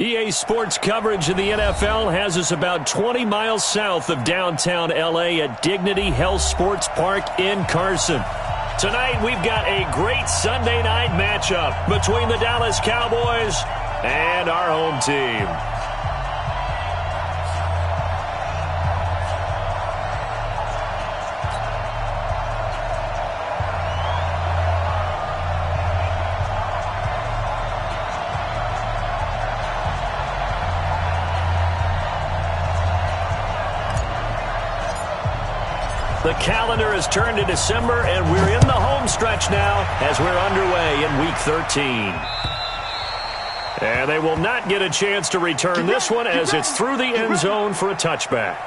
EA Sports coverage of the NFL has us about 20 miles south of downtown L.A. at Dignity Health Sports Park in Carson. Tonight, we've got a great Sunday night matchup between the Dallas Cowboys and our home team. The calendar has turned to December, and we're in the home stretch now as we're underway in Week 13. And they will not get a chance to return this one as it's through the end zone for a touchback.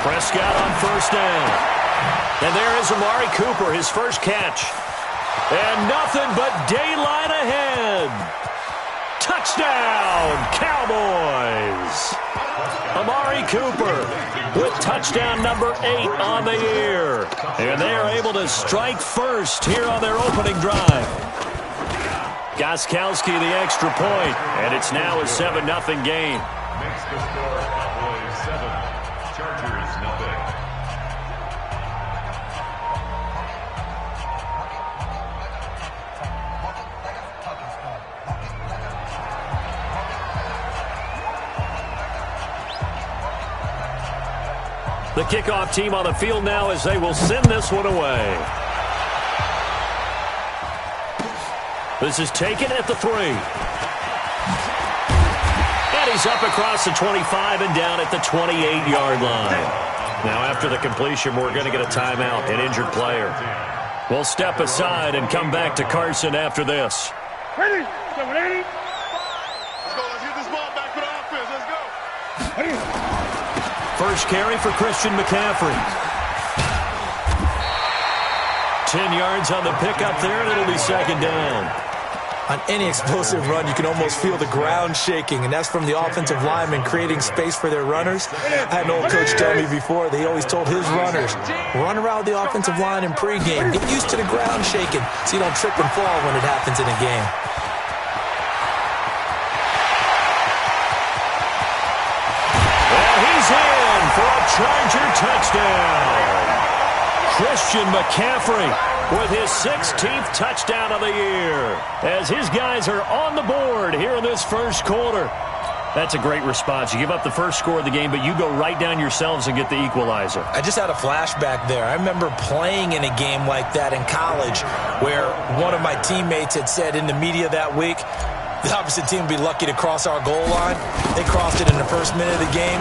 Prescott on first down. And there is Amari Cooper, his first catch. And nothing but daylight ahead. Touchdown, Cowboys. Amari Cooper with touchdown number 8 on the year. And they are able to strike first here on their opening drive. Gostkowski the extra point, and it's now a 7-0 game. Makes the score Cowboys 7, Chargers nothing. The kickoff team on the field now as they will send this one away. This is taken at the 3. And he's up across the 25 and down at the 28-yard line. Now after the completion, we're going to get a timeout, an injured player. We'll step aside and come back to Carson after this. Ready? Ready? Let's go. Let's get this ball back for the offense. Let's go. Ready? First carry for Christian McCaffrey. 10 yards on the pickup there, and it'll be second down. On any explosive run, you can almost feel the ground shaking, and that's from the offensive linemen creating space for their runners. I had an old coach tell me before, they always told his runners, run around the offensive line in pregame. Get used to the ground shaking so you don't trip and fall when it happens in a game. Well, he's in for a Charger touchdown. Christian McCaffrey with his 16th touchdown of the year as his guys are on the board here in this first quarter. That's a great response. You give up the first score of the game, but you go right down yourselves and get the equalizer. I just had a flashback there. I remember playing in a game like that in college where one of my teammates had said in the media that week, the opposite team would be lucky to cross our goal line. They crossed it in the first minute of the game.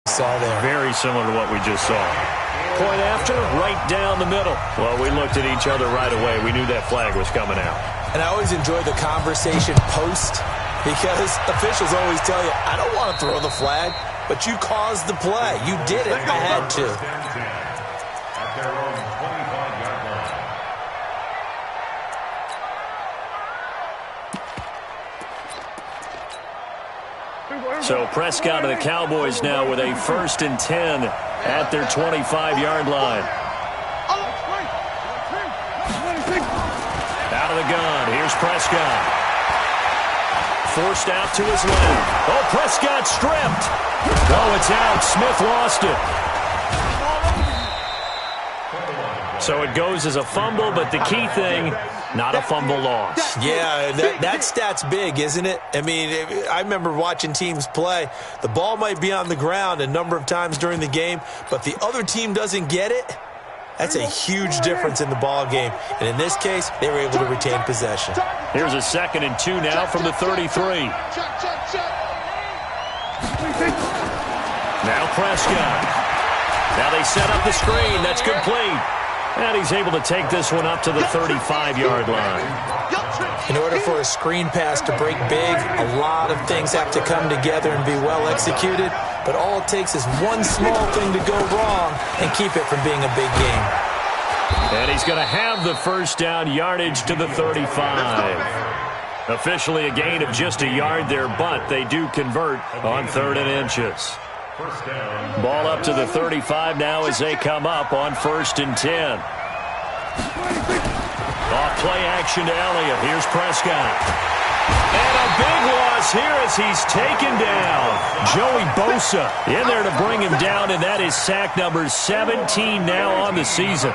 Saw there. Very similar to what we just saw. Point after, right down the middle. Well, we looked at each other right away. We knew that flag was coming out. And I always enjoy the conversation post because officials always tell you, I don't want to throw the flag, but you caused the play. You did it. I had to. At their own 25-yard line. So Prescott and the Cowboys now with a 1st and 10 at their 25-yard line. Out of the gun. Here's Prescott. Forced out to his left. Oh, Prescott stripped. Oh, it's out. Smith lost it. So it goes as a fumble, but the key thing, not a fumble loss. Yeah, that stat's big, isn't it? I mean, I remember watching teams play. The ball might be on the ground a number of times during the game, but the other team doesn't get it. That's a huge difference in the ball game. And in this case, they were able to retain possession. Here's a 2nd and 2 now from the 33. Now Prescott. Now they set up the screen. That's complete. And he's able to take this one up to the 35-yard line. In order for a screen pass to break big, a lot of things have to come together and be well executed. but all it takes is one small thing to go wrong and keep it from being a big game. And he's going to have the first down, yardage to the 35. Officially a gain of just a yard there, but they do convert on 3rd and inches. Ball up to the 35 now as they come up on 1st and 10. Off play action to Elliott. Here's Prescott. And a big loss here as he's taken down. Joey Bosa in there to bring him down, and that is sack number 17 now on the season.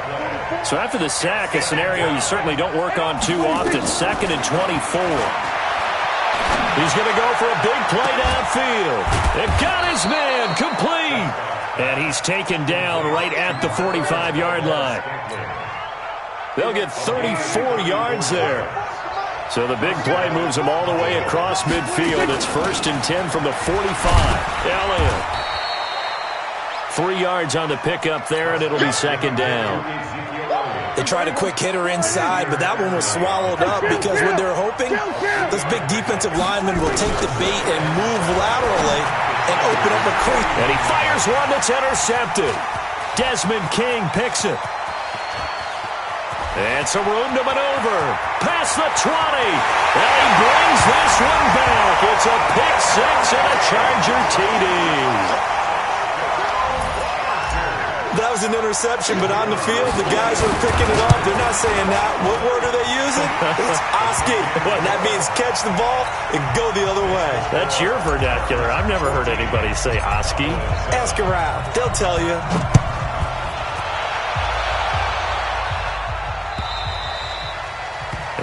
So after the sack, a scenario you certainly don't work on too often. 2nd and 24. He's going to go for a big play downfield. They've got his man complete. And he's taken down right at the 45-yard line. They'll get 34 yards there. So the big play moves him all the way across midfield. It's 1st and 10 from the 45. Elliott. 3 yards on the pickup there, and it'll be 2nd down. They tried a quick hitter inside, but that one was swallowed up because what they're hoping, this big defensive lineman will take the bait and move laterally and open up a crease. And he fires one that's intercepted. Desmond King picks it. And some room to maneuver. Past the 20. And he brings this one back. It's a pick six and a Charger TD. That was an interception, but on the field, the guys are picking it up. They're not saying that. What word are they using? It's Oski. And that means catch the ball and go the other way. That's your vernacular. I've never heard anybody say Oski. Ask around. They'll tell you.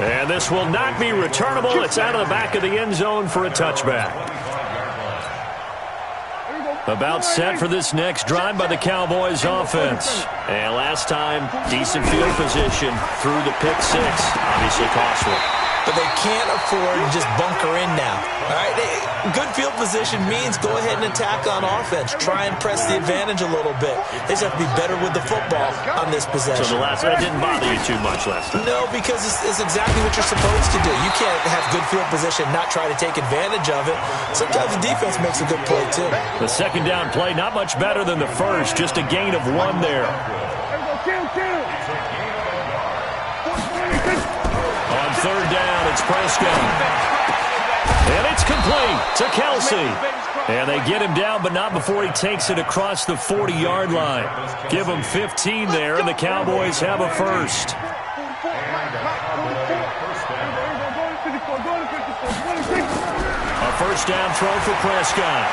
And this will not be returnable. It's out of the back of the end zone for a touchback. About set for this next drive by the Cowboys offense. And last time, decent field position through the pick six. Obviously costly. But they can't afford to just bunker in now. All right, good field position means go ahead and attack on offense. Try and press the advantage a little bit. They just have to be better with the football on this possession. So that didn't bother you too much last time? No, because it's exactly what you're supposed to do. You can't have good field position, not try to take advantage of it. Sometimes the defense makes a good play, too. The 2nd down play, not much better than the first. Just a gain of 1 there. On 3rd down, it's Prescott. And it's complete to Kelsey. And they get him down, but not before he takes it across the 40-yard line. Give him 15 there, and the Cowboys have a first. A 1st down throw for Prescott.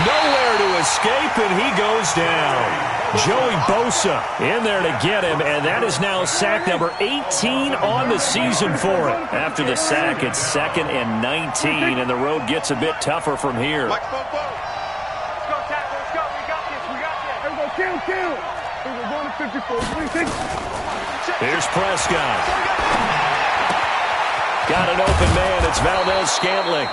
Nowhere to escape, and he goes down. Joey Bosa in there to get him, and that is now sack number 18 on the season for him. After the sack, it's 2nd and 19, and the road gets a bit tougher from here. Let's go, tackle. Let's go. We got this. Kill. We're going to 54. Here's Prescott. Got an open man. It's Valdez Scantling.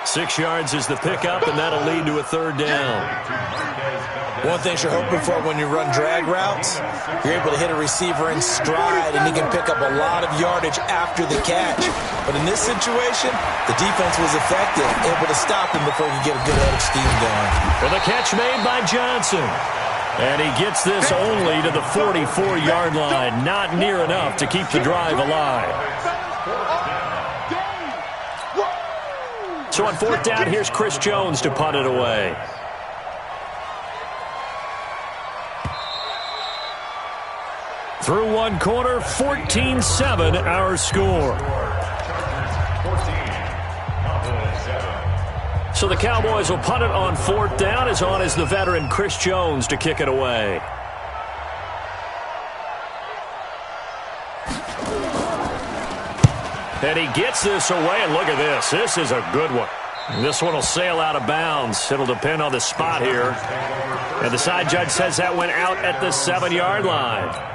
6 yards is the pickup, and that'll lead to a 3rd down. One thing you're hoping for when you run drag routes, you're able to hit a receiver in stride, and he can pick up a lot of yardage after the catch. But in this situation, the defense was effective, able to stop him before he could get a good head of steam going. And the catch made by Johnson. And he gets this only to the 44-yard line. Not near enough to keep the drive alive. So on 4th down, here's Chris Jones to punt it away. Through one quarter, 14-7 our score. So the Cowboys will punt it on 4th down. As on is the veteran Chris Jones to kick it away. And he gets this away, and look at this. This is a good one. This one will sail out of bounds. It'll depend on the spot here. And the side judge says that went out at the 7-yard line.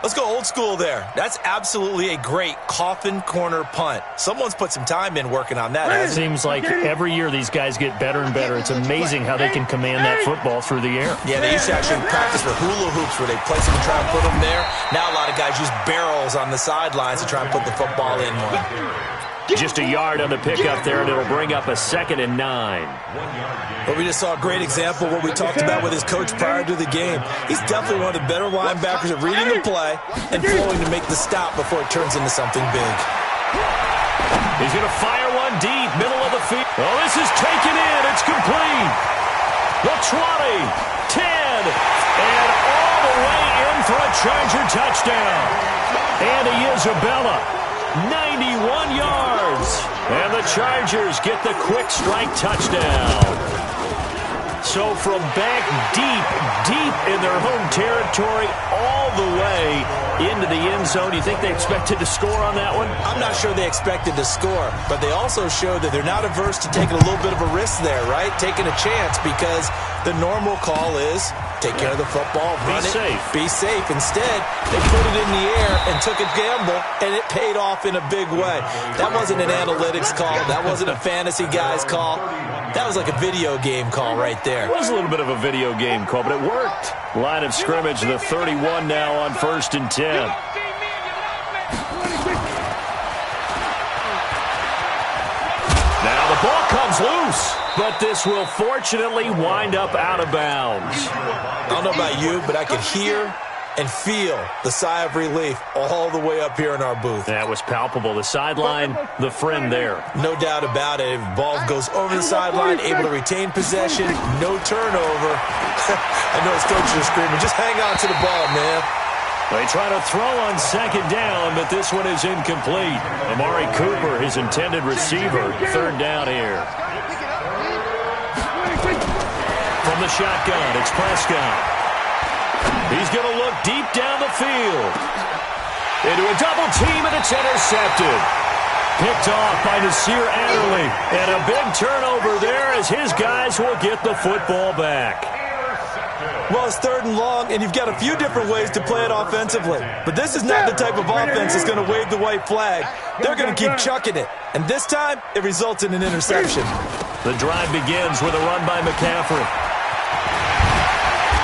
Let's go old school there. That's absolutely a great coffin corner punt. Someone's put some time in working on that. It seems like every year these guys get better and better. It's amazing how they can command that football through the air. Yeah, they used to actually practice with hula hoops where they place them and try and put them there. Now a lot of guys use barrels on the sidelines to try and put the football in one. Just a yard on the pickup there, and it'll bring up a 2nd and 9. But we just saw a great example of what we talked about with his coach prior to the game. He's definitely one of the better linebackers at reading the play and flowing to make the stop before it turns into something big. He's going to fire one deep, middle of the field. Oh, this is taken in. It's complete. The 20, 10, and all the way in for a Charger touchdown. Andy Isabella, 91 yards. And the Chargers get the quick strike touchdown. So from back deep in their home territory all the way into the end zone, you think they expected to score on that one? I'm not sure they expected to score, but they also showed that they're not averse to taking a little bit of a risk there, right? Taking a chance, because the normal call is take care of the football, run it, be safe. Instead, they put it in the air and took a gamble, and it paid off in a big way. That wasn't an analytics call. That wasn't a fantasy guy's call. That was like a video game call right there. It was a little bit of a video game call, but it worked. Line of scrimmage, the 31 now on 1st and 10. Now the ball comes loose, but this will fortunately wind up out of bounds. I don't know about you, but I could hear and feel the sigh of relief all the way up here in our booth. That was palpable. The sideline, the friend there. No doubt about it. If the ball goes over the sideline, able to retain possession, no turnover. I know his coaches are screaming, just hang on to the ball, man. They try to throw on 2nd down, but this one is incomplete. Amari Cooper, his intended receiver, 3rd down here. From the shotgun, it's Prescott. He's going to look deep down the field. Into a double team, and it's intercepted. Picked off by Nasir Adderley. And a big turnover there as his guys will get the football back. Well, it's 3rd and long, and you've got a few different ways to play it offensively. But this is not the type of offense that's going to wave the white flag. They're going to keep chucking it. And this time, it results in an interception. The drive begins with a run by McCaffrey.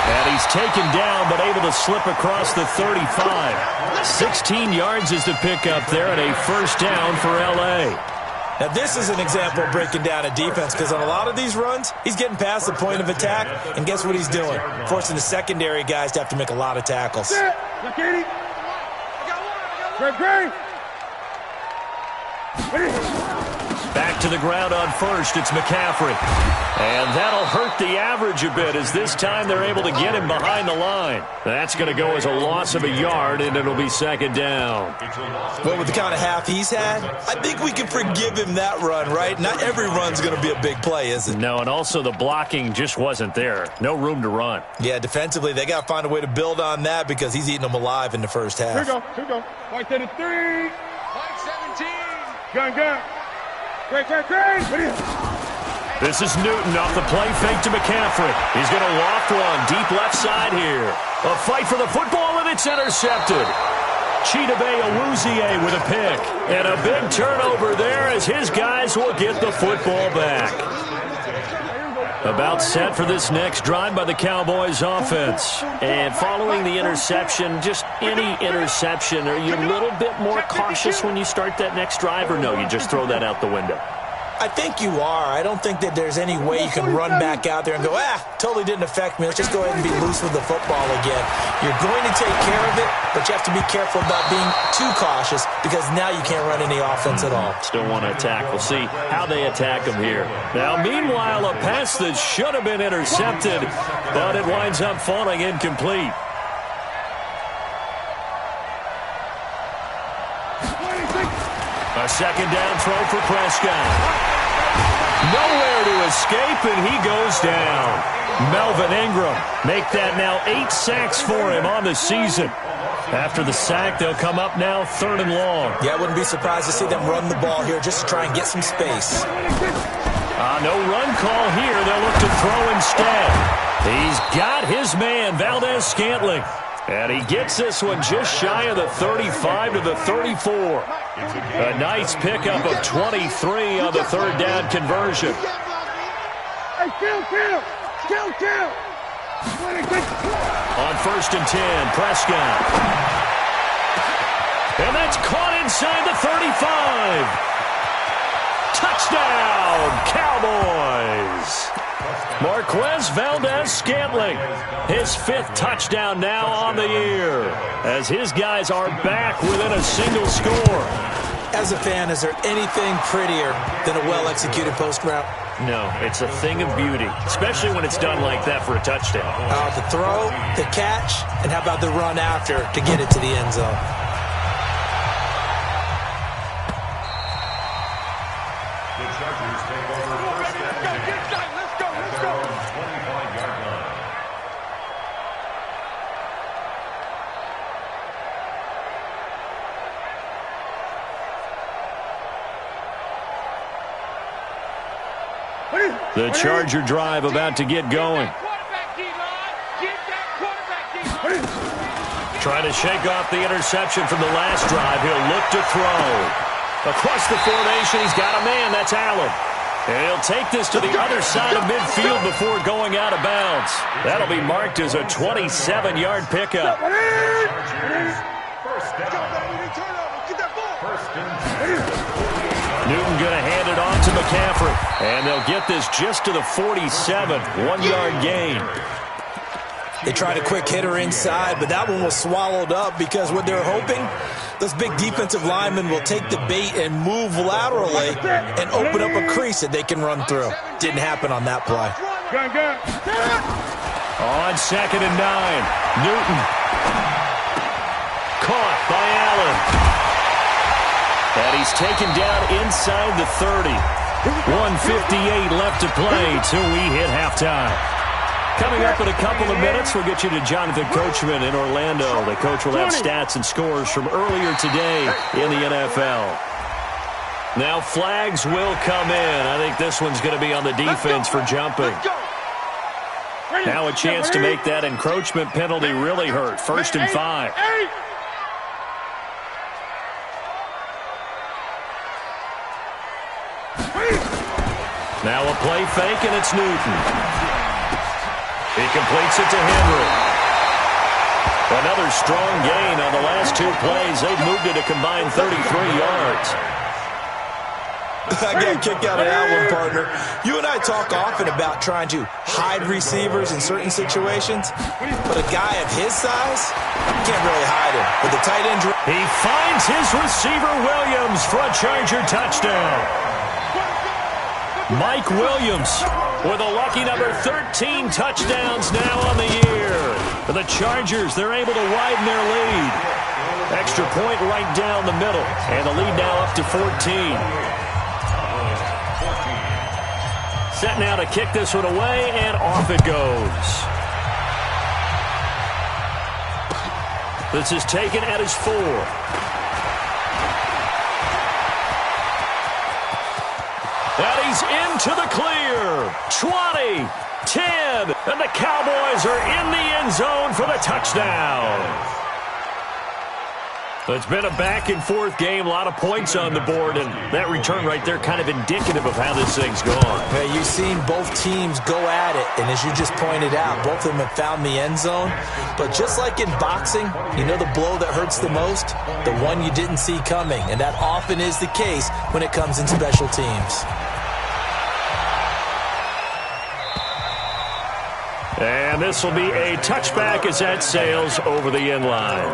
And he's taken down, but able to slip across the 35. 16 yards is the pickup there, and a 1st down for L.A. Now, this is an example of breaking down a defense, because on a lot of these runs, he's getting past the point of attack, and guess what he's doing? Forcing the secondary guys to have to make a lot of tackles. Back to the ground on 1st, it's McCaffrey. And that'll hurt the average a bit, as this time they're able to get him behind the line. That's going to go as a loss of a yard, and it'll be 2nd down. Well, with the kind of half he's had, I think we can forgive him that run, right? Not every run's going to be a big play, is it? No, and also the blocking just wasn't there. No room to run. Yeah, defensively, they got to find a way to build on that, because he's eating them alive in the first half. Here we go. White 33. White 17. Gun. Great. This is Newton off the play fake to McCaffrey. He's going to loft one deep left side here. A fight for the football, and it's intercepted. Chidobe Awuzie with a pick. And a big turnover there as his guys will get the football back. About set for this next drive by the Cowboys offense. And following the interception, just any interception, are you a little bit more cautious when you start that next drive, or no, you just throw that out the window? I think you are. I don't think that there's any way you can run back out there and go, totally didn't affect me. Let's just go ahead and be loose with the football again. You're going to take care of it, but you have to be careful about being too cautious, because now you can't run any offense at all. Still want to attack. We'll see how they attack him here. Now, meanwhile, a pass that should have been intercepted, but it winds up falling incomplete. A 2nd down throw for Prescott. Nowhere to escape, and he goes down. Melvin Ingram make that now 8 sacks for him on the season. After the sack, they'll come up now 3rd and long. Yeah, I wouldn't be surprised to see them run the ball here just to try and get some space. No run call here. They'll look to throw instead. He's got his man, Valdez-Scantling. And he gets this one just shy of the 35 to the 34. A nice pickup of 23 on the 3rd down conversion. Hey, kill. On 1st and 10, Prescott. And that's caught inside the 35. Touchdown, Cowboys! Marquez Valdes-Scantling, his 5th touchdown now on the year, as his guys are back within a single score. As a fan, is there anything prettier than a well-executed post route? No, it's a thing of beauty, especially when it's done like that for a touchdown. The throw, the catch, and how about the run after to get it to the end zone? The Chargers take over first and 10. Let's go. 25-yard line. The Charger drive about to get going. Trying to shake off the interception from the last drive. He'll look to throw. Across the formation, he's got a man. That's Allen. And he'll take this to the other side of midfield before going out of bounds. That'll be marked as a 27-yard pickup. First down. Newton going to hand it off to McCaffrey. And they'll get this just to the 47, 1-yard gain. They tried a quick hitter inside, but that one was swallowed up because what they're hoping, those big defensive linemen will take the bait and move laterally and open up a crease that they can run through. Didn't happen on that play. On 2nd and 9, Newton. Caught by Allen. And he's taken down inside the 30. 1:58 left to play till we hit halftime. Coming up in a couple of minutes, we'll get you to Jonathan Coachman in Orlando. The coach will have stats and scores from earlier today in the NFL. Now flags will come in. I think this one's going to be on the defense for jumping. Now a chance to make that encroachment penalty really hurt. 1st and 5. Now a play fake, and it's Newton. He completes it to Henry. Another strong gain on the last 2 plays. They've moved it a combined 33 yards. I got a kick out of that one, partner. You and I talk often about trying to hide receivers in certain situations, but a guy of his size, you can't really hide him. With the tight end, he finds his receiver Williams for a Charger touchdown. Mike Williams with a lucky number 13 touchdowns now on the year. For the Chargers, they're able to widen their lead. Extra point right down the middle, and the lead now up to 14. Set now to kick this one away, and off it goes. This is taken at his 4. And he's into the clear. 20, 10, and the Cowboys are in the end zone for the touchdown. It's been a back-and-forth game, a lot of points on the board, and that return right there kind of indicative of how this thing's gone. Yeah, you've seen both teams go at it, and as you just pointed out, both of them have found the end zone. But just like in boxing, you know the blow that hurts the most? The one you didn't see coming, and that often is the case when it comes in special teams. And this will be a touchback as that sails over the end line.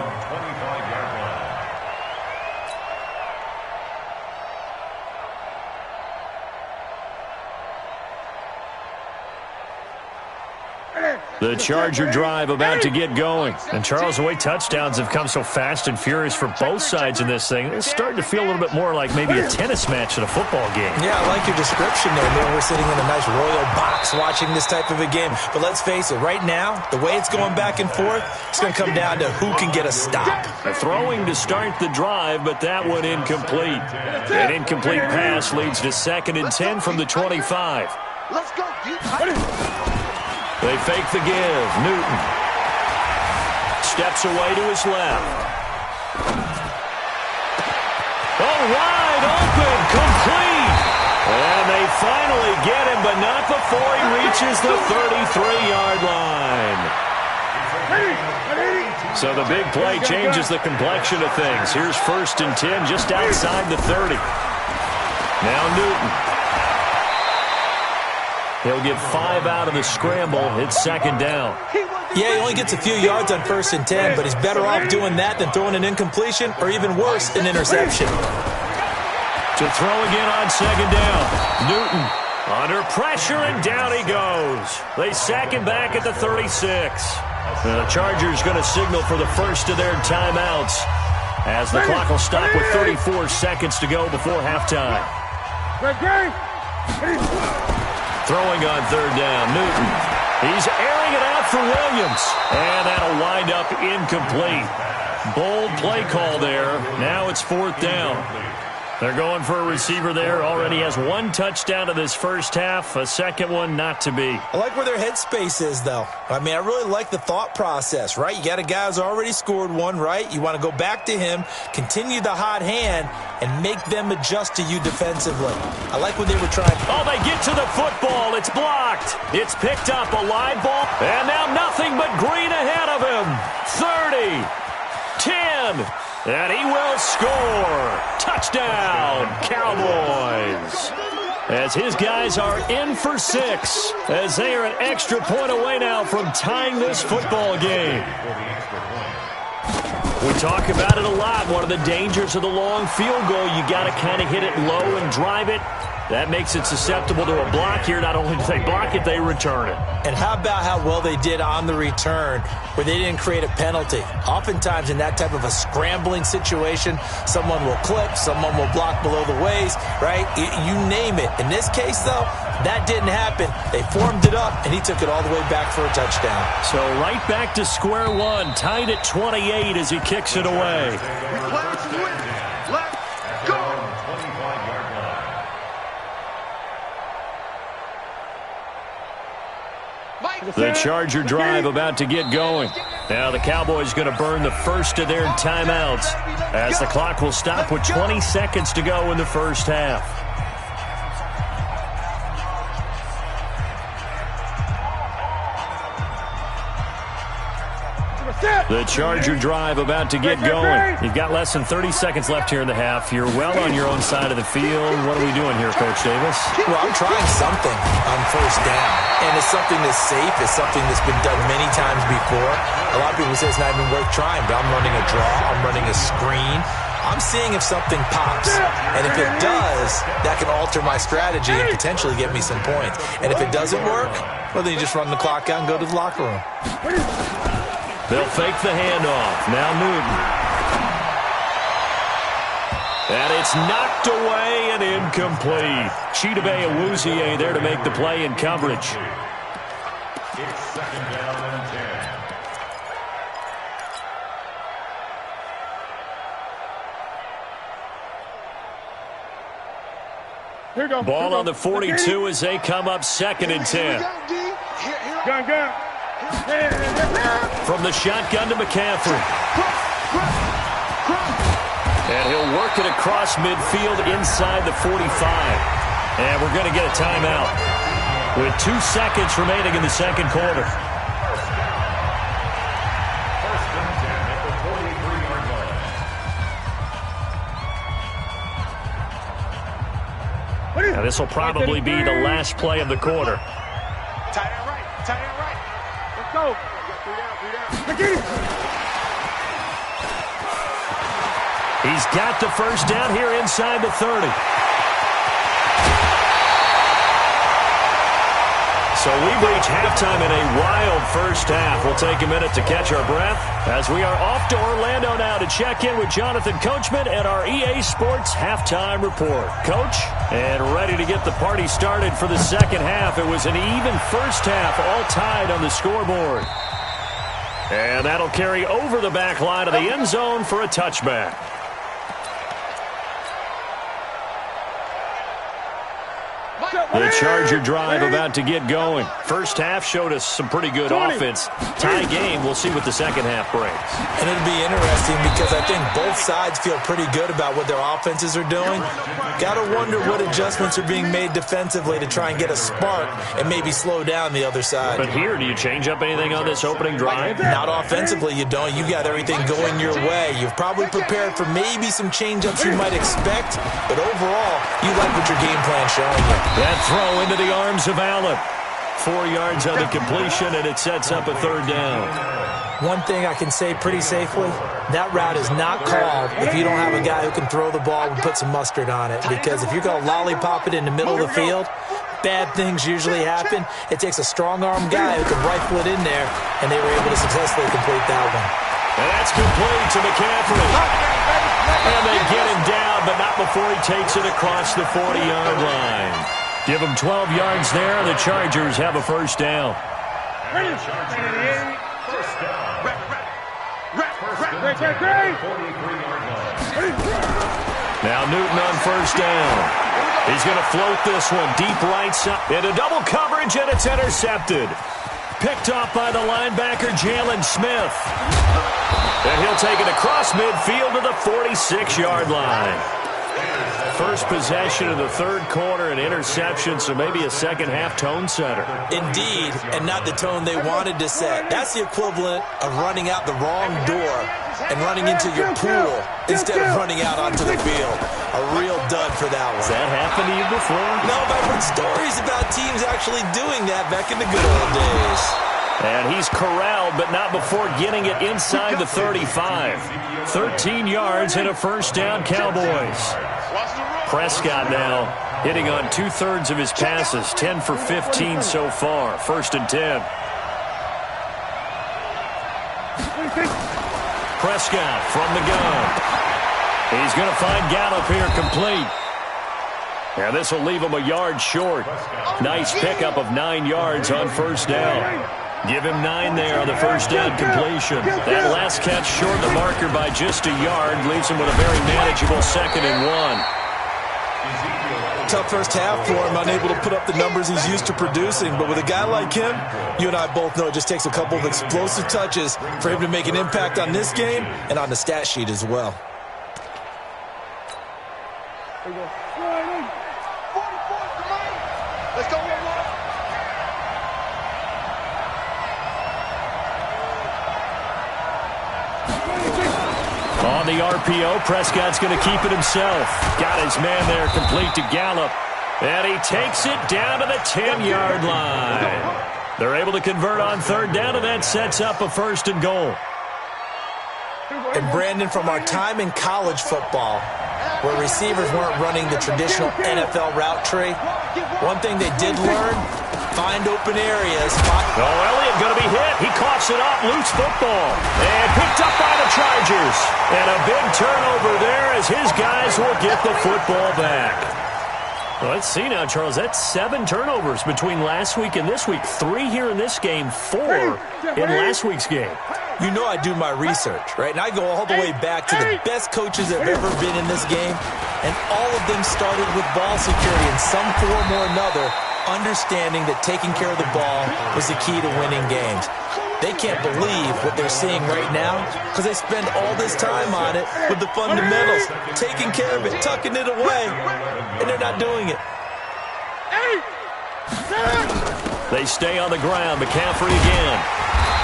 The Charger drive about to get going. And, Charles, the way touchdowns have come so fast and furious for both sides in this thing, it's starting to feel a little bit more like maybe a tennis match at a football game. Yeah, I like your description there. Maybe we're sitting in a nice royal box watching this type of a game. But let's face it, right now, the way it's going back and forth, it's going to come down to who can get a stop. Throwing to start the drive, but that one incomplete. An incomplete pass leads to 2nd and 10 from the 25. Let's go. They fake the give. Newton steps away to his left. Oh, wide open, complete. And they finally get him, but not before he reaches the 33-yard line. So the big play changes the complexion of things. Here's 1st and 10 just outside the 30. Now Newton. He'll get 5 out of the scramble. It's second down. Yeah, he only gets a few yards on 1st and 10, but he's better off doing that than throwing an incompletion or even worse, an interception. To throw again on second down. Newton under pressure, and down he goes. They sack him back at the 36. The Chargers going to signal for the first of their timeouts as the clock will stop with 34 seconds to go before halftime. Throwing on third down, Newton. He's airing it out for Williams, and that'll wind up incomplete. Bold play call there. Now it's 4th down. They're going for a receiver there. Already has 1 touchdown in this first half. A second one not to be. I like where their headspace is, though. I mean, I really like the thought process, right? You got a guy who's already scored one, right? You want to go back to him, continue the hot hand, and make them adjust to you defensively. I like what they were trying. Oh, they get to the football. It's blocked. It's picked up, a live ball. And now nothing but green ahead of him. 30, 10. And he will score. Touchdown, Cowboys. As his guys are in for 6, as they are an extra point away now from tying this football game. We talk about it a lot. One of the dangers of the long field goal, you got to kind of hit it low and drive it. That makes it susceptible to a block here. Not only do they block it, they return it. And how about how well they did on the return where they didn't create a penalty? Oftentimes in that type of a scrambling situation, someone will clip, someone will block below the waist, right? You name it. In this case, though, that didn't happen. They formed it up, and he took it all the way back for a touchdown. So right back to square one, tied at 28 as he kicks it away. The Charger drive about to get going. Now the Cowboys going to burn the first of their timeouts as the clock will stop with 20 seconds to go in the first half. The Charger drive about to get going. You've got less than 30 seconds left here in the half. You're well on your own side of the field. What are we doing here, Coach Davis? Well, I'm trying something on first down. And it's something that's safe. It's something that's been done many times before. A lot of people say it's not even worth trying, but I'm running a draw. I'm running a screen. I'm seeing if something pops. And if it does, that can alter my strategy and potentially get me some points. And if it doesn't work, well, then you just run the clock out and go to the locker room. They'll fake the handoff. Now Newton. And it's knocked away and incomplete. Chidobe Awuzie there to make the play in coverage. It's second down and 10. Here you go. Ball on the 42 as they come up second and 10. Gun. From the shotgun to McCaffrey. And he'll work it across midfield inside the 45. And we're going to get a timeout with 2 seconds remaining in the second quarter. First and 10 at the 43-yard line. Now this will probably be the last play of the quarter. Tight end right. Let's go. He's got the first down here inside the 30. So we've reached halftime in a wild first half. We'll take a minute to catch our breath as we are off to Orlando now to check in with Jonathan Coachman and our EA Sports Halftime Report. Coach, and ready to get the party started for the second half. It was an even first half, all tied on the scoreboard. And that'll carry over the back line of the end zone for a touchback. The Charger drive about to get going. First half showed us some pretty good offense. Tie game, we'll see what the second half brings. And it'll be interesting because I think both sides feel pretty good about what their offenses are doing. Got to wonder what adjustments are being made defensively to try and get a spark and maybe slow down the other side. But here, do you change up anything on this opening drive? Not offensively, you don't. You got everything going your way. You've probably prepared for maybe some change-ups you might expect, but overall, you like what your game plan's showing you. That throw into the arms of Allen. 4 yards on the completion, and it sets up a third down. One thing I can say pretty safely, that route is not called if you don't have a guy who can throw the ball and put some mustard on it. Because if you're going to lollipop it in the middle of the field, bad things usually happen. It takes a strong-arm guy who can rifle it in there, and they were able to successfully complete that one. And that's complete to McCaffrey. And they get him down, but not before he takes it across the 40-yard line. Give him 12 yards there. The Chargers have a first down. Now Newton on first down. He's going to float this one deep right side. Into double coverage, and it's intercepted. Picked off by the linebacker, Jalen Smith. And he'll take it across midfield to the 46-yard line. First possession of the third quarter, an interception, so maybe a second-half tone setter. Indeed, and not the tone they wanted to set. That's the equivalent of running out the wrong door and running into your pool instead of running out onto the field. A real dud for that one. Has that happened to you before? No, but I've heard stories about teams actually doing that back in the good old days. And he's corralled, but not before getting it inside the 35. 13 yards and a first down, Cowboys. Prescott now hitting on 2/3 of his passes, 10 for 15 so far. First and 10. Prescott from the gun. He's going to find Gallup here complete. And this will leave him a yard short. Nice pickup of 9 yards on first down. Give him 9 there on the first down completion. That last catch short the marker by just a yard leaves him with a very manageable 2nd and 1. Tough first half for him, unable to put up the numbers he's used to producing. But with a guy like him, you and I both know it just takes a couple of explosive touches for him to make an impact on this game and on the stat sheet as well. Let's go. On the RPO, Prescott's going to keep it himself. Got his man there complete to Gallup. And he takes it down to the 10-yard line. They're able to convert on third down, and that sets up a first and goal. And Brandon, from our time in college football, where receivers weren't running the traditional NFL route tree, one thing they did learn, find open areas. Elliott going to be hit. He coughs it up. Loose football. And picked up by the Chargers. And a big turnover there as his guys will get the football back. Well, let's see now, Charles. That's 7 turnovers between last week and this week. 3 here in this game, 4 in last week's game. You know I do my research, right? And I go all the way back to the best coaches that have ever been in this game. And all of them started with ball security in some form or another, understanding that taking care of the ball was the key to winning games. They can't believe what they're seeing right now because they spend all this time on it with the fundamentals, taking care of it, tucking it away, and they're not doing it. They stay on the ground. McCaffrey again.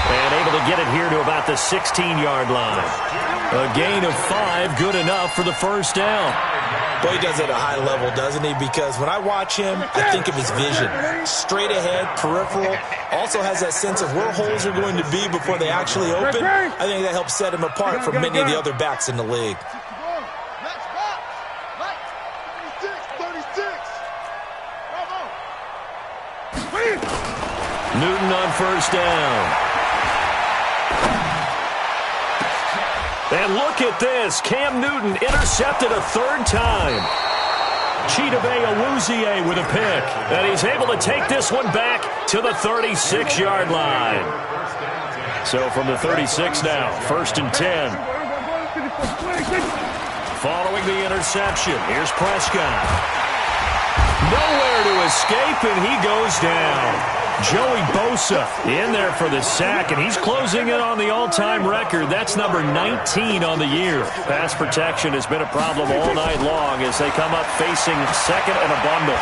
And able to get it here to about the 16-yard line. A gain of 5, good enough for the first down. Boy, he does it at a high level, doesn't he? Because when I watch him, I think of his vision. Straight ahead, peripheral. Also has that sense of where holes are going to be before they actually open. I think that helps set him apart from many of the other backs in the league. Newton on first down. And look at this. Cam Newton intercepted a 3rd time. Chidobe Awuzie with a pick. And he's able to take this one back to the 36-yard line. So from the 36 now, first and 10. Following the interception, here's Prescott. Nowhere to escape, and he goes down. Joey Bosa in there for the sack, and he's closing in on the all-time record. That's number 19 on the year. Pass protection has been a problem all night long as they come up facing second and a bundle.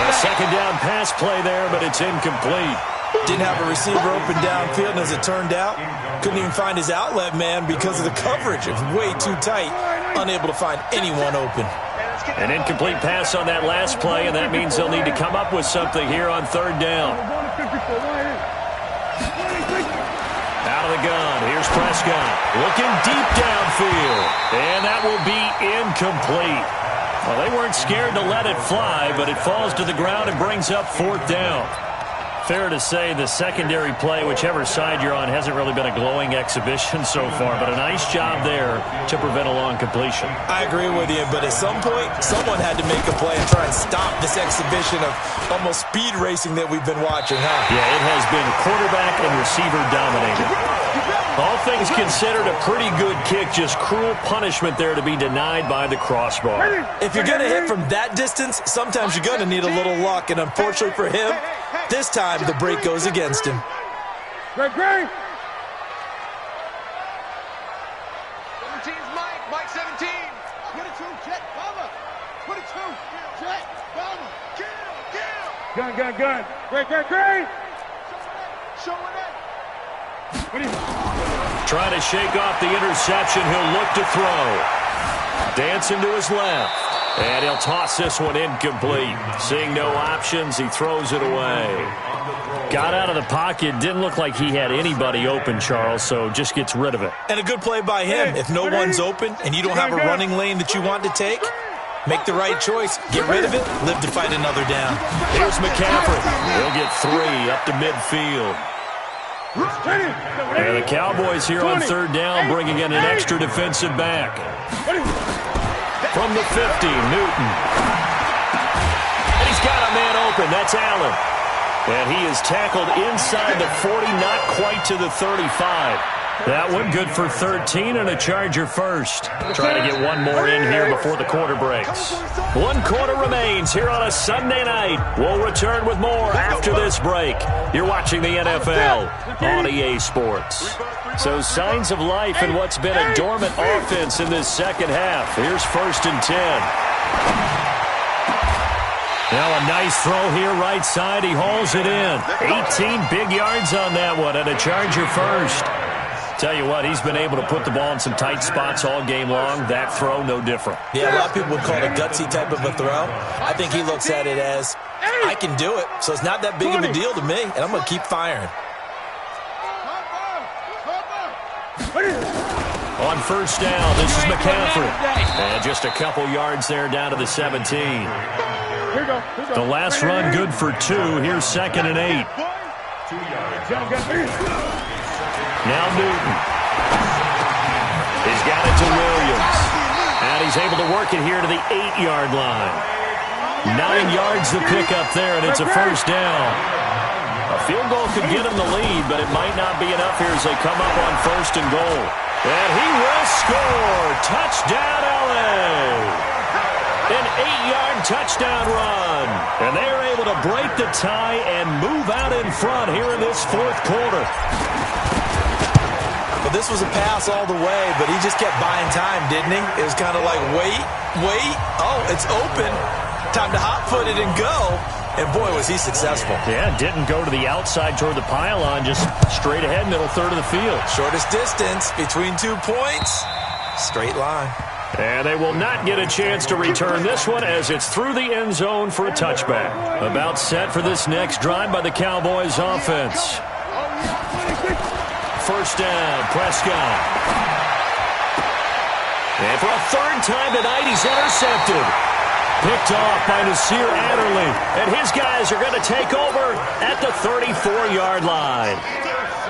A second down pass play there, but it's incomplete. Didn't have a receiver open downfield, and as it turned out, couldn't even find his outlet man because of the coverage. It was way too tight, unable to find anyone open. An incomplete pass on that last play, and that means they'll need to come up with something here on third down. Out of the gun, here's Prescott. Looking deep downfield, and that will be incomplete. Well, they weren't scared to let it fly, but it falls to the ground and brings up fourth down. Fair to say the secondary play, whichever side you're on, hasn't really been a glowing exhibition so far, but a nice job there to prevent a long completion. I agree with you, but at some point, someone had to make a play and try and stop this exhibition of almost speed racing that we've been watching, huh? Yeah, it has been quarterback and receiver dominated. All things considered, a pretty good kick, just cruel punishment there to be denied by the crossbar. If you're going to hit from that distance, sometimes you're going to need a little luck, and unfortunately for him, this time the break goes against him. Great. 17's Mike. Mike 17. 22, Jet, Bomber. 22, Jet, Bomber. Kill. Gun. Great. Showing it. What do you... Trying to shake off the interception. He'll look to throw. Dancing to his left. And he'll toss this one incomplete. Seeing no options, he throws it away. Got out of the pocket. Didn't look like he had anybody open, Charles, so just gets rid of it. And a good play by him. If no one's open and you don't have a running lane that you want to take, make the right choice. Get rid of it. Live to fight another down. Here's McCaffrey. He'll get 3 up to midfield. And the Cowboys here on third down bringing in an extra defensive back. From the 50, Newton. And he's got a man open. That's Allen. And he is tackled inside the 40, not quite to the 35. That one good for 13 and a Charger first. Trying to get one more in here before the quarter breaks. 1 quarter remains here on a Sunday night. We'll return with more after this break. You're watching the NFL on EA Sports. So signs of life in what's been a dormant offense in this second half. Here's 1st and 10. Now a nice throw here right side. He hauls it in. 18 big yards on that one and a Charger first. Tell you what, he's been able to put the ball in some tight spots all game long. That throw, no different. Yeah, a lot of people would call it a gutsy type of a throw. I think he looks at it as, I can do it, so it's not that big of a deal to me, and I'm going to keep firing. On first down, this is McCaffrey. And just a couple yards there down to the 17. The last run good for 2. Here's 2nd and 8. 2 yards. Now Newton. He's got it to Williams. And he's able to work it here to the 8-yard line. 9 yards to pick up there, and it's a first down. A field goal could get him the lead, but it might not be enough here as they come up on 1st and goal. And he will score. Touchdown, LA. An 8-yard touchdown run. And they are able to break the tie and move out in front here in this 4th quarter. But this was a pass all the way, but he just kept buying time, didn't he? It was kind of like, wait. Oh, it's open. Time to hot-foot it and go. And, boy, was he successful. Yeah, didn't go to the outside toward the pylon, just straight ahead, middle third of the field. Shortest distance between 2 points. Straight line. And they will not get a chance to return this one as it's through the end zone for a touchback. About set for this next drive by the Cowboys offense. First down, Prescott. And for a 3rd time tonight, he's intercepted. Picked off by Nasir Adderley. And his guys are going to take over at the 34-yard line.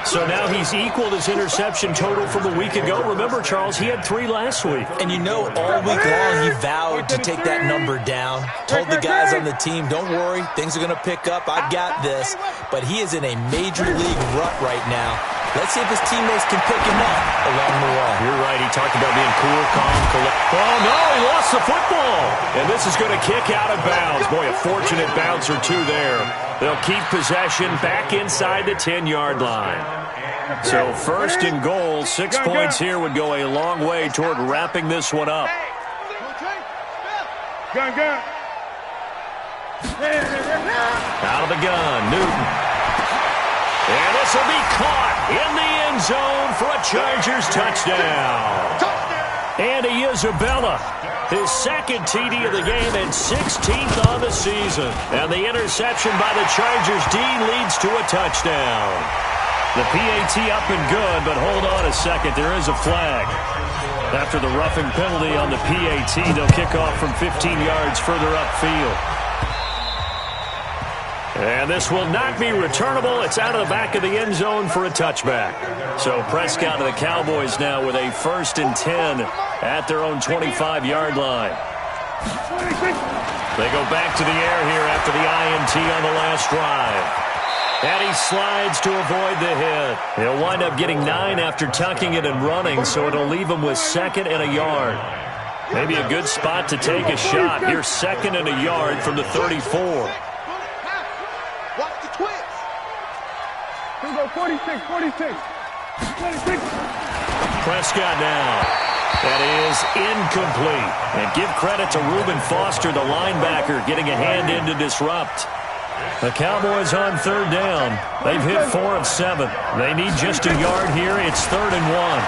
So now he's equaled his interception total from a week ago. Remember, Charles, he had 3 last week. And you know, all week long he vowed to take that number down. Told the guys on the team, don't worry, things are going to pick up. I've got this. But he is in a major league rut right now. Let's see if his teammates can pick him up along the way. You're right. He talked about being cool, calm, collected. Oh, no, he lost the football. And this is going to kick out of bounds. Boy, a fortunate bounce or 2 there. They'll keep possession back inside the 10-yard line. So 1st and goal, 6 points here would go a long way toward wrapping this one up. Gun. Out of the gun, Newton. And this will be caught in the end zone for a Chargers touchdown. Andy Isabella, his second TD of the game and 16th on the season. And the interception by the Chargers D leads to a touchdown. The PAT up and good, but hold on a second. There is a flag. After the roughing penalty on the PAT, they'll kick off from 15 yards further upfield. And this will not be returnable. It's out of the back of the end zone for a touchback. So Prescott and the Cowboys now with a 1st and 10 at their own 25-yard line. They go back to the air here after the INT on the last drive. And he slides to avoid the hit. He'll wind up getting 9 after tucking it and running, so it'll leave him with 2nd and a yard. Maybe a good spot to take a shot. Here's 2nd and a yard from the 34. Watch the twist. Here we go, 46, 46. 46. Prescott now. That is incomplete. And give credit to Reuben Foster, the linebacker, getting a hand in to disrupt. The Cowboys on 3rd down. They've hit 4 of 7. They need just a yard here. It's 3rd and 1.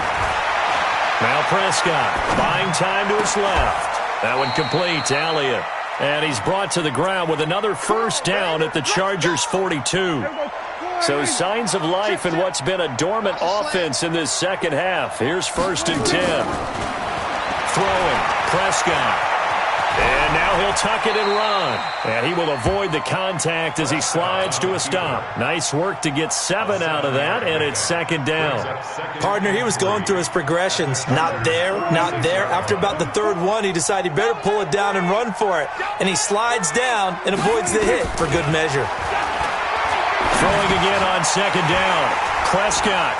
Now Prescott buying time to his left. That one complete to Elliott. And he's brought to the ground with another 1st down at the Chargers' 42. So signs of life in what's been a dormant offense in this second half. Here's 1st and 10. Throwing, Prescott. And now he'll tuck it and run. And he will avoid the contact as he slides to a stop. Nice work to get 7 out of that, and it's 2nd down. Partner, he was going through his progressions. Not there, not there. After about the 3rd one, he decided he better pull it down and run for it. And he slides down and avoids the hit for good measure. Throwing again on 2nd down. Prescott.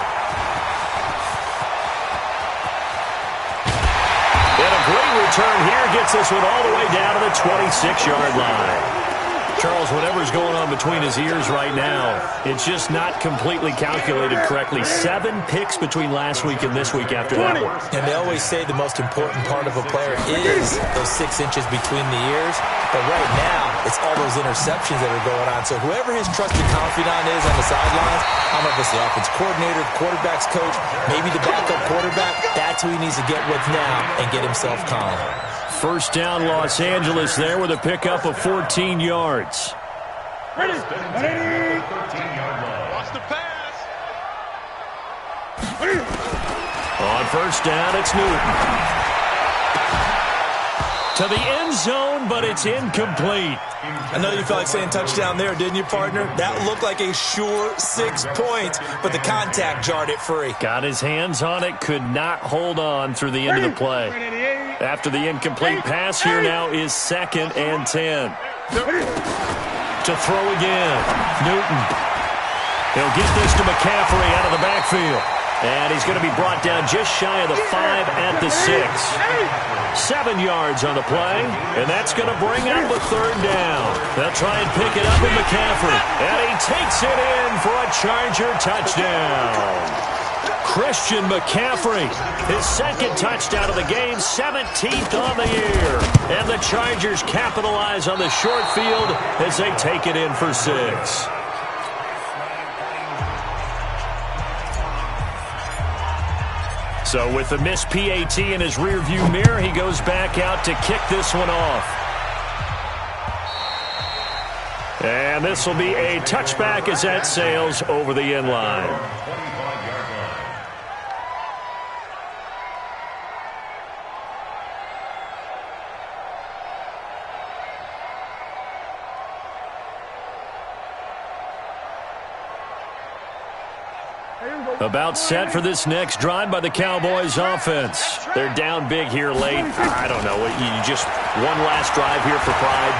And a great return here gets this one all the way down to the 26-yard line. Charles, whatever's going on between his ears right now, it's just not completely calculated correctly. 7 picks between last week and this week after that one. And they always say the most important part of a player is those 6 inches between the ears. But right now, it's all those interceptions that are going on. So whoever his trusted confidant is on the sidelines, I don't know if it's the offense coordinator, the quarterback's coach, maybe the backup quarterback, that's who he needs to get with now and get himself calm. 1st down, Los Angeles there with a pickup of 14 yards. Ready. Watch the pass. On 1st down, it's Newton. To the end zone, but it's incomplete. I know you felt like saying touchdown there, didn't you, partner? That looked like a sure 6 points, but the contact jarred it free. Got his hands on it, could not hold on through the end of the play. After the incomplete pass, here now is 2nd and 10. To throw again, Newton. He'll get this to McCaffrey out of the backfield. And he's going to be brought down just shy of the 5 at the 6. 7 yards on the play, and that's going to bring up a 3rd down. They'll try and pick it up with McCaffrey. And he takes it in for a Charger touchdown. Christian McCaffrey, his 2nd touchdown of the game, 17th on the year. And the Chargers capitalize on the short field as they take it in for 6. So with the missed PAT in his rearview mirror, he goes back out to kick this one off. And this will be a touchback as that sails over the end line. About set for this next drive by the Cowboys offense. They're down big here late. I don't know. You just one last drive here for pride.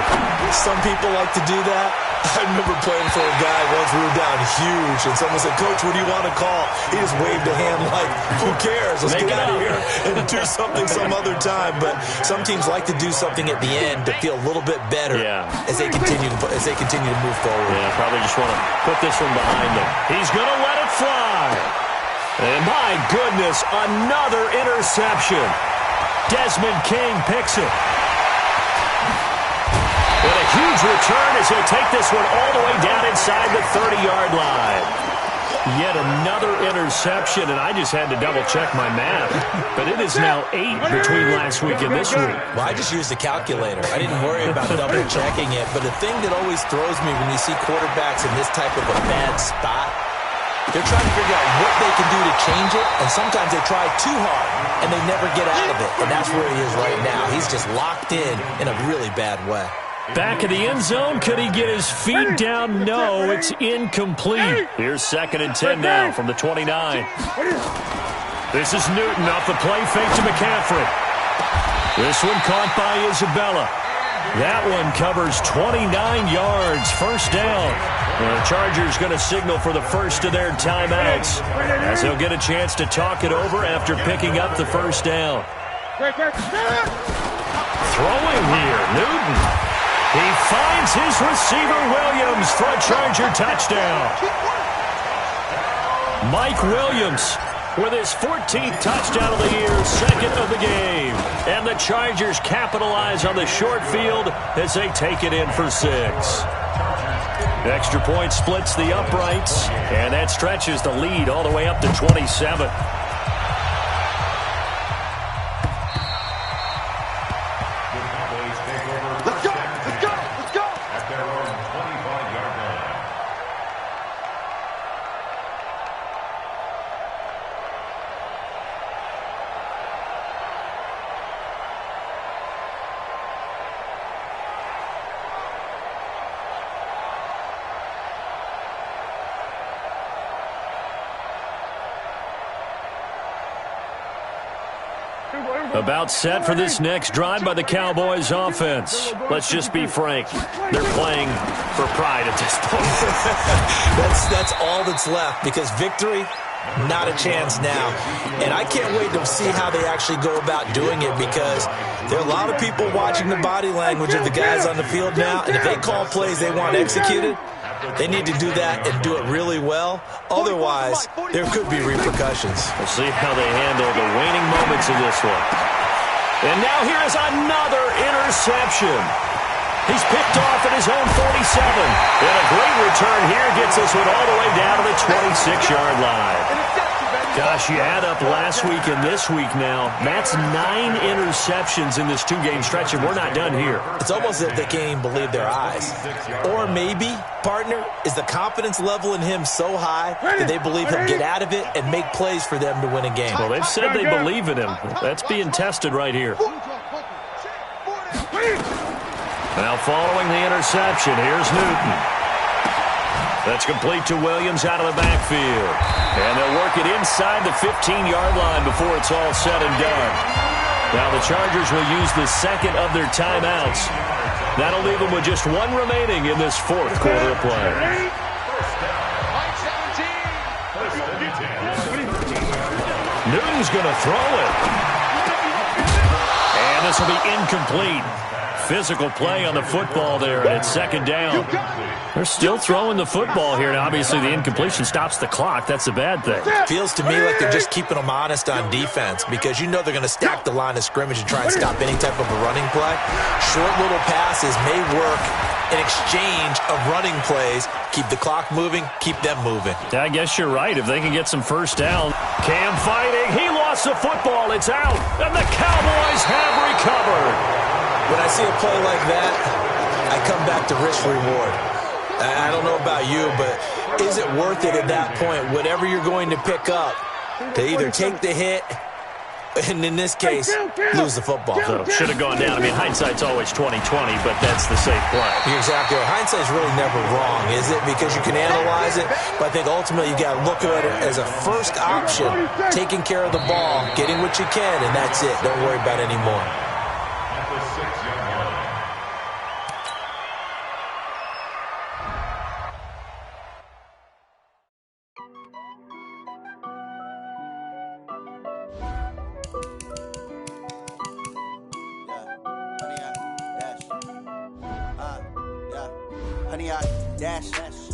Some people like to do that. I remember playing for a guy once we were down huge, and someone said, "Coach, what do you want to call?" He just waved a hand like, "Who cares? Let's get out of here and do something some other time." But some teams like to do something at the end to feel a little bit better as they continue to move forward. Yeah, probably just want to put this one behind them. He's going to let it fly. And my goodness, another interception. Desmond King picks it. And a huge return as he'll take this one all the way down inside the 30-yard line. Yet another interception, and I just had to double-check my math. But it is now 8 between last week and this week. Well, I just used a calculator. I didn't worry about double-checking it. But the thing that always throws me when you see quarterbacks in this type of a bad spot, they're trying to figure out what they can do to change it, and sometimes they try too hard, and they never get out of it. And that's where he is right now. He's just locked in a really bad way. Back in the end zone, could he get his feet down? No, it's incomplete. Here's 2nd and 10 now from the 29. This is Newton off the play fake to McCaffrey. This one caught by Isabella. That one covers 29 yards, first down. The Chargers going to signal for the first of their timeouts as they'll get a chance to talk it over after picking up the first down. Throwing here, Newton. He finds his receiver, Williams, for a Charger touchdown. Mike Williams with his 14th touchdown of the year, 2nd of the game. And the Chargers capitalize on the short field as they take it in for 6. Extra point splits the uprights, and that stretches the lead all the way up to 27. About set for this next drive by the Cowboys offense. Let's just be frank. They're playing for pride at this point. That's all that's left, because victory, not a chance now. And I can't wait to see how they actually go about doing it, because there are a lot of people watching the body language of the guys on the field now, and if they call plays they want executed, they need to do that and do it really well. Otherwise, there could be repercussions. We'll see how they handle the waning moments of this one. And now here is another interception. He's picked off at his own 47. And a great return here gets this one all the way down to the 26-yard line. Gosh, you add up last week and this week now, that's 9 interceptions in this 2-game stretch, and we're not done here. It's almost as if they can't even believe their eyes. Or maybe, partner, is the confidence level in him so high that they believe he'll get out of it and make plays for them to win a game. Well, they've said they believe in him. That's being tested right here. Now following the interception, here's Newton. That's complete to Williams out of the backfield. And they'll work it inside the 15-yard line before it's all said and done. Now the Chargers will use the 2nd of their timeouts. That'll leave them with just 1 remaining in this 4th quarter of play. Newton's going to throw it. And this will be incomplete. Physical play on the football there, and it's 2nd down. They're still throwing the football here, and obviously the incompletion stops the clock. That's a bad thing. Feels to me like they're just keeping them honest on defense, because you know they're going to stack the line of scrimmage and try and stop any type of a running play. Short little passes may work in exchange of running plays. Keep the clock moving, keep them moving. I guess you're right. If they can get some first down. Cam fighting. He lost the football. It's out, and the Cowboys have recovered. When I see a play like that, I come back to risk-reward. I don't know about you, but is it worth it at that point, whatever you're going to pick up, to either take the hit, and in this case, lose the football? So should have gone down. I mean, hindsight's always 20/20, but that's the safe play. You're exactly right. Hindsight's really never wrong, is it? Because you can analyze it, but I think ultimately you got to look at it as a first option, taking care of the ball, getting what you can, and that's it. Don't worry about it anymore.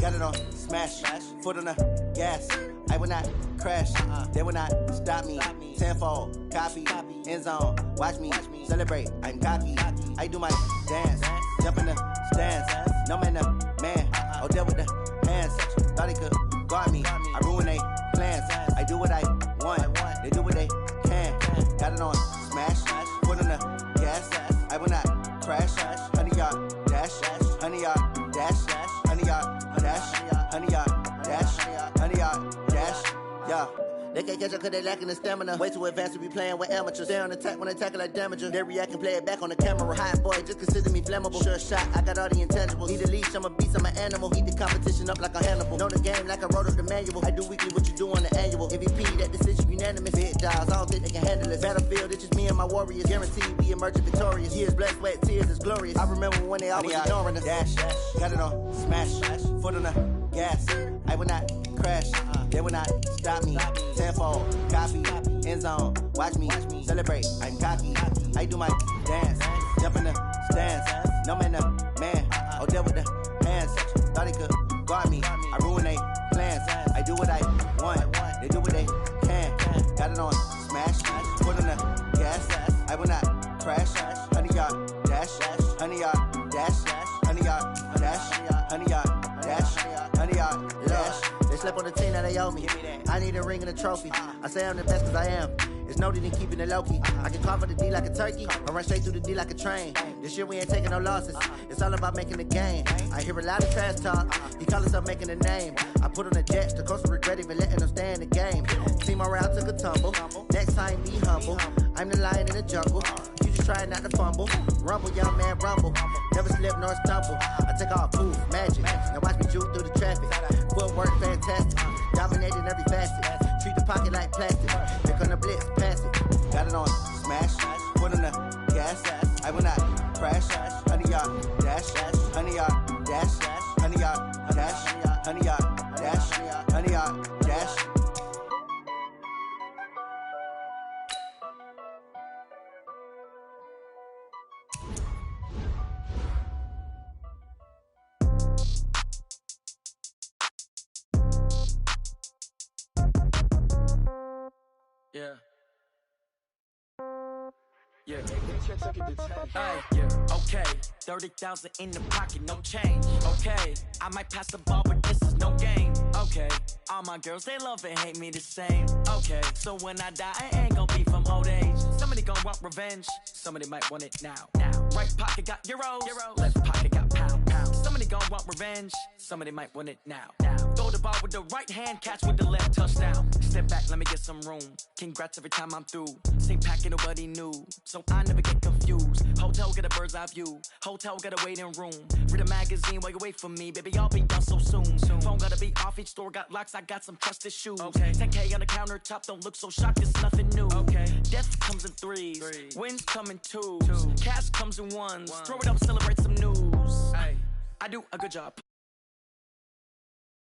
Got it on smash, foot on the gas. I will not crash, they will not stop me. Tenfold, copy, end zone. Watch me celebrate. I'm cocky. I do my dance, jump in the stands. No man, the man. Oh, there with the hands. Thought he could guard me. I ruin they plans. I do what I want. They do what they can. Got it on smash. Foot on the gas. I will not crash. 100 yard dash. 100 yard dash. 100 yard dash. 100 yard dash. 100 yard dash. Yeah. They can't catch up cause they lacking the stamina. Way too advanced to be playing with amateurs. Stay on attack when they tackle like damager. They react and play it back on the camera. Hot boy, just consider me flammable. Sure shot, I got all the intangibles. Need a leash, I'm a beast, I'm an animal. Heat the competition up like a Hannibal. Know the game like I wrote up the manual. I do weekly what you do on the annual. MVP, that decision unanimous. Big dials, I don't think they can handle it. Battlefield, it's just me and my warriors. Guaranteed we emerging victorious. Years, blood, sweat, tears, it's glorious. I remember when they always ignoring us. Dash, got it on smash. Foot on the gas. I will not crash. They will not stop me. Tenfold, copy, end zone. Watch me celebrate. I'm cocky. I do my dance. Jump in the stands. No man, no man. Oh, deal with the hands. Thought he could guard me. I ruin they plans. I do what I want. They do what they can. Got it on smash. Foot on the gas. I will not crash. 100 yard dash. 100 yard dash. 100 yard dash. 100 yard dash. 100 yard dash. They slept on the team that they owe me. I need a ring and a trophy. I say I'm the best cause I am. It's noted in keeping it low-key. I can carve for the D like a turkey. I run straight through the D like a train. This year we ain't taking no losses. It's all about making the game. I hear a lot of trash talk. He call himself making a name. I put on the Jets. The coach will regret even letting them stay in the game. Team morale took a tumble. Next time be humble. I'm the lion in the jungle. You just try not to fumble. Rumble, young man, rumble. Never slip nor stumble. I take off, poof, magic. Now watch me juke through the traffic. Footwork fantastic. Dominating every facet. Treat the pocket like plastic. Pick on the blitz, pass it. Got it on smash. Foot on the gas. I will not crash. 100 yard dash. 100 yard dash. 100 yard dash. 100 yard dash. 100 yard dash. Yeah. Yeah. Yeah. Okay. 30,000 in the pocket, no change. Okay. I might pass the ball, but this is no game. Okay. All my girls, they love and hate me the same. Okay. So when I die, I ain't gonna be from old age. Somebody gonna want revenge. Somebody might want it now. Right pocket got euros. Left pocket got pound. Somebody gonna want revenge. Somebody might want it now. Throw the ball with the right hand, catch with the left, touchdown. Step back, let me get some room. Congrats every time I'm through. Same packet, nobody knew, so I never get confused. Hotel got a bird's eye view. Hotel got a waiting room. Read a magazine while you wait for me, baby. I'll be done so soon. Phone gotta be off. Each store got locks. I got some trusted shoes. 10K on the countertop. Don't look so shocked. It's nothing new. Death comes in threes. Wins come in twos. Cash comes in ones. Throw it up, celebrate some news. I do a good job.